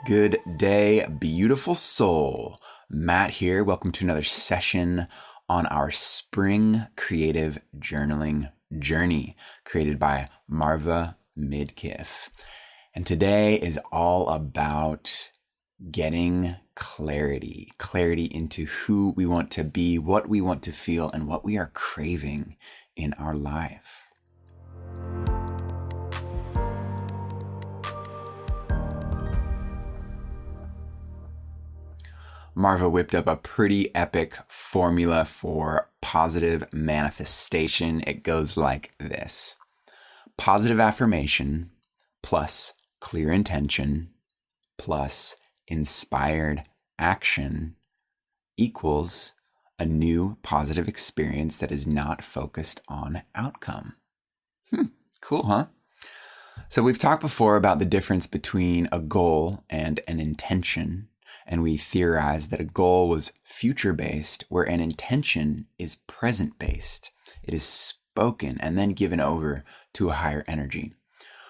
Good day, beautiful soul. Matt here. Welcome to another session on our spring creative journaling journey created by Marva Midkiff. And today is all about getting clarity into who we want to be, what we want to feel, and what we are craving in our life. Marva whipped up a pretty epic formula for positive manifestation. It goes like this: positive affirmation plus clear intention plus inspired action equals a new positive experience that is not focused on outcome. Cool, huh? So we've talked before about the difference between a goal and an intention. And we theorized that a goal was future-based, where an intention is present-based. It is spoken and then given over to a higher energy.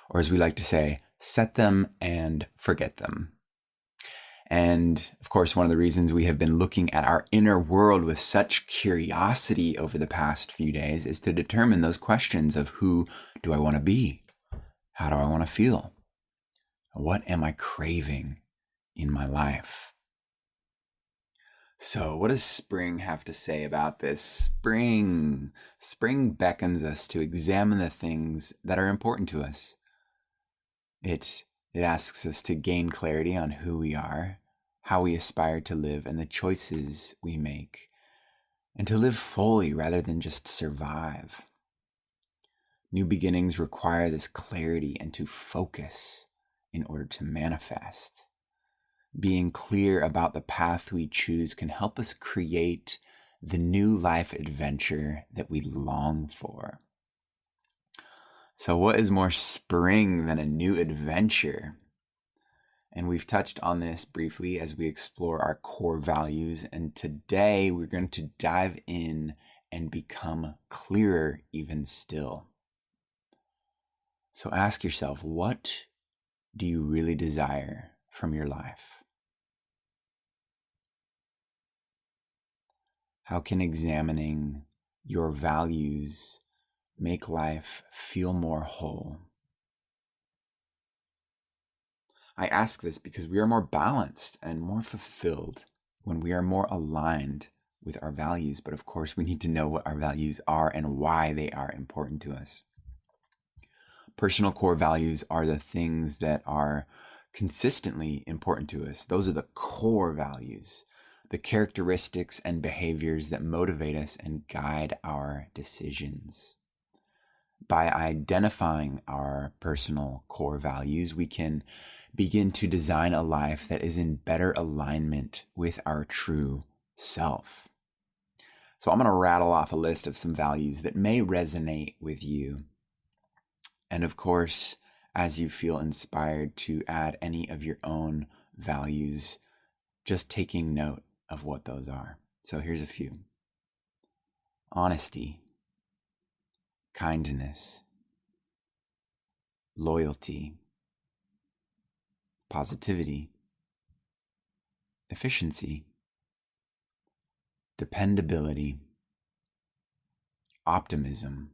Or as we like to say, set them and forget them. And of course, one of the reasons we have been looking at our inner world with such curiosity over the past few days is to determine those questions of who do I want to be? How do I want to feel? What am I craving in my life? So what does spring have to say about this? Spring beckons us to examine the things that are important to us. It asks us to gain clarity on who we are, how we aspire to live, and the choices we make, and to live fully rather than just survive. New beginnings require this clarity and to focus in order to manifest. Being clear about the path we choose can help us create the new life adventure that we long for. So what is more spring than a new adventure? And we've touched on this briefly as we explore our core values. And today we're going to dive in and become clearer even still. So ask yourself, what do you really desire from your life? How can examining your values make life feel more whole? I ask this because we are more balanced and more fulfilled when we are more aligned with our values. But of course, we need to know what our values are and why they are important to us. Personal core values are the things that are consistently important to us. Those are the core values, the characteristics and behaviors that motivate us and guide our decisions. By identifying our personal core values, we can begin to design a life that is in better alignment with our true self. So I'm going to rattle off a list of some values that may resonate with you. And of course, as you feel inspired to add any of your own values, just taking note of what those are. So here's a few: honesty, kindness, loyalty, positivity, efficiency, dependability, optimism,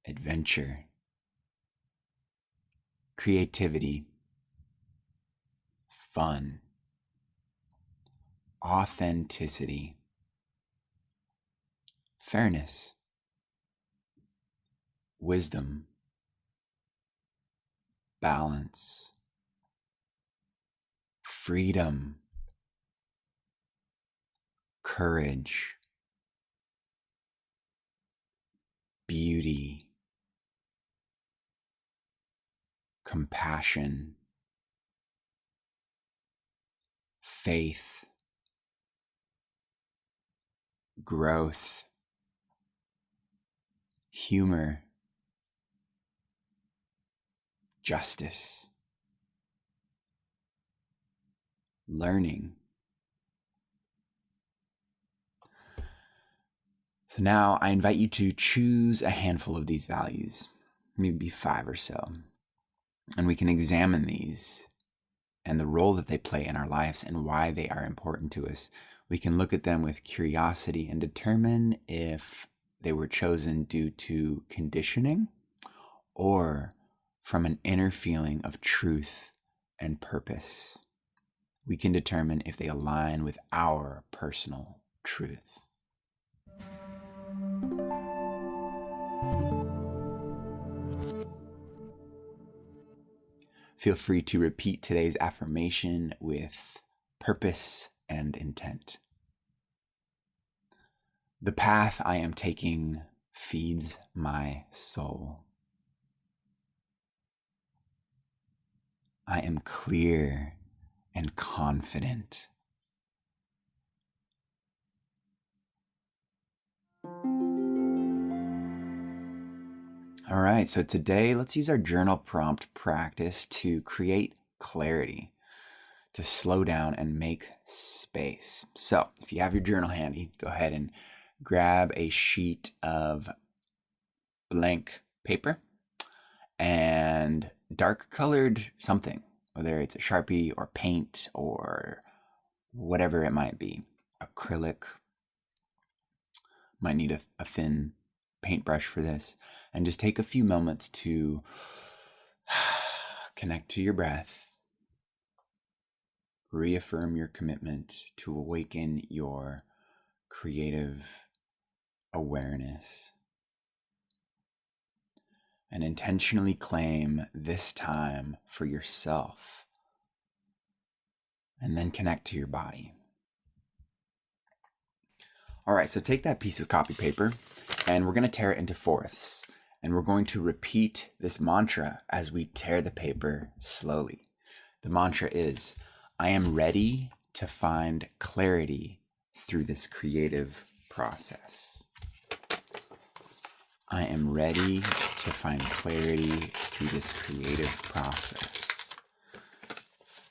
adventure, creativity, fun, authenticity, fairness, wisdom, balance, freedom, courage, beauty, compassion, faith, growth, humor, justice, learning. So now I invite you to choose a handful of these values, maybe 5 or so, and we can examine these and the role that they play in our lives and why they are important to us, we can look at them with curiosity and determine if they were chosen due to conditioning or from an inner feeling of truth and purpose. We can determine if they align with our personal truth. Feel free to repeat today's affirmation with purpose and intent. The path I am taking feeds my soul. I am clear and confident. All right, so today let's use our journal prompt practice to create clarity, to slow down and make space. So if you have your journal handy, go ahead and grab a sheet of blank paper and dark colored something, whether it's a Sharpie or paint or whatever it might be. Acrylic, might need a thin paintbrush for this, and just take a few moments to connect to your breath, reaffirm your commitment to awaken your creative awareness, and intentionally claim this time for yourself, and then connect to your body. All right, so take that piece of copy paper and we're going to tear it into fourths. And we're going to repeat this mantra as we tear the paper slowly. The mantra is, I am ready to find clarity through this creative process. I am ready to find clarity through this creative process.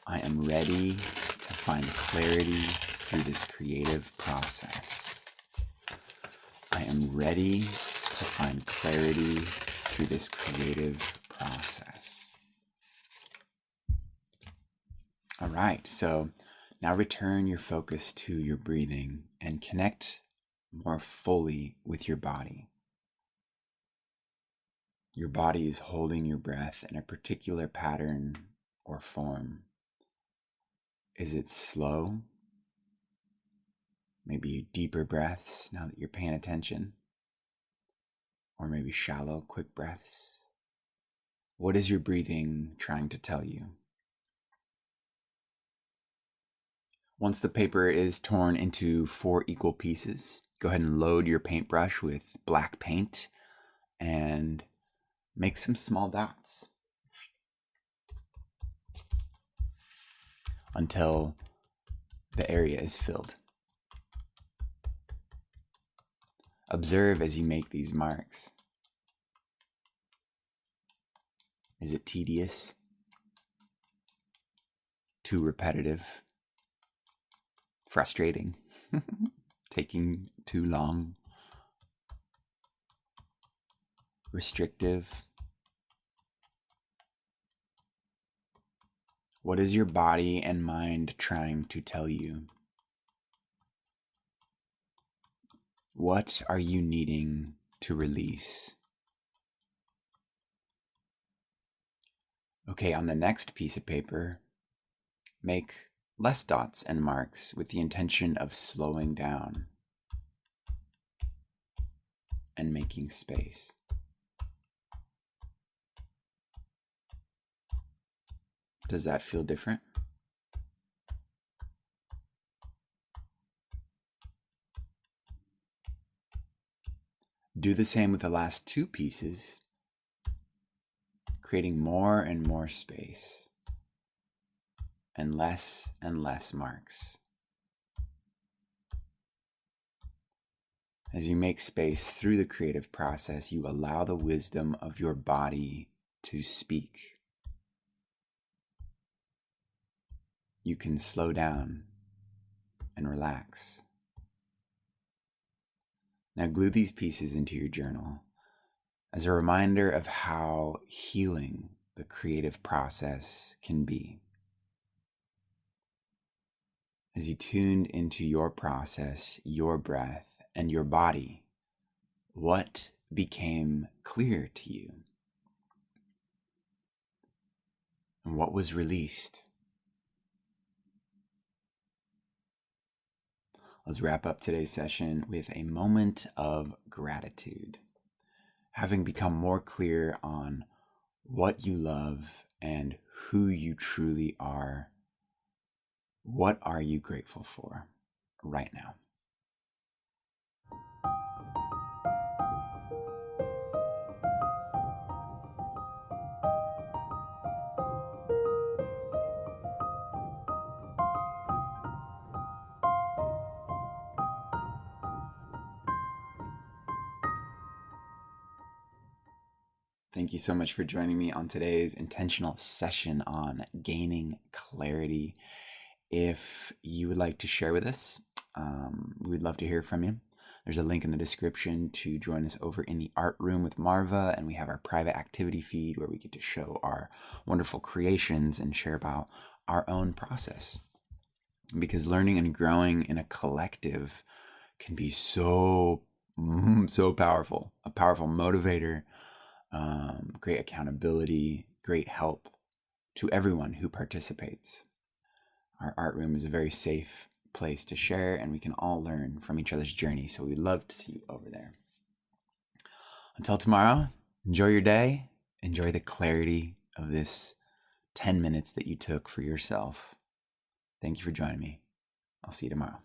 I am ready to find clarity through this creative process. I am ready to find clarity through this creative process. All right, so now return your focus to your breathing and connect more fully with your body. Your body is holding your breath in a particular pattern or form. Is it slow? Maybe deeper breaths now that you're paying attention? Or maybe shallow, quick breaths? What is your breathing trying to tell you? Once the paper is torn into 4 equal pieces, go ahead and load your paintbrush with black paint and make some small dots until the area is filled. Observe as you make these marks. Is it tedious? Too repetitive? Frustrating? Taking too long? Restrictive? What is your body and mind trying to tell you? What are you needing to release? Okay, on the next piece of paper, make less dots and marks with the intention of slowing down and making space. Does that feel different? Do the same with the last 2 pieces, creating more and more space and less marks. As you make space through the creative process, you allow the wisdom of your body to speak. You can slow down and relax. Now glue these pieces into your journal as a reminder of how healing the creative process can be. as you tuned into your process, your breath, and your body, what became clear to you? And what was released? Let's wrap up today's session with a moment of gratitude. Having become more clear on what you love and who you truly are, what are you grateful for right now? Thank you so much for joining me on today's intentional session on gaining clarity. If you would like to share with us, we would love to hear from you. There's a link in the description to join us over in the art room with Marva, and we have our private activity feed where we get to show our wonderful creations and share about our own process. Because learning and growing in a collective can be so powerful, a powerful motivator, great accountability, great help to everyone who participates. Our art room is a very safe place to share, and we can all learn from each other's journey. So we'd love to see you over there. Until tomorrow, enjoy your day. Enjoy the clarity of this 10 minutes that you took for yourself. Thank you for joining me. I'll see you tomorrow.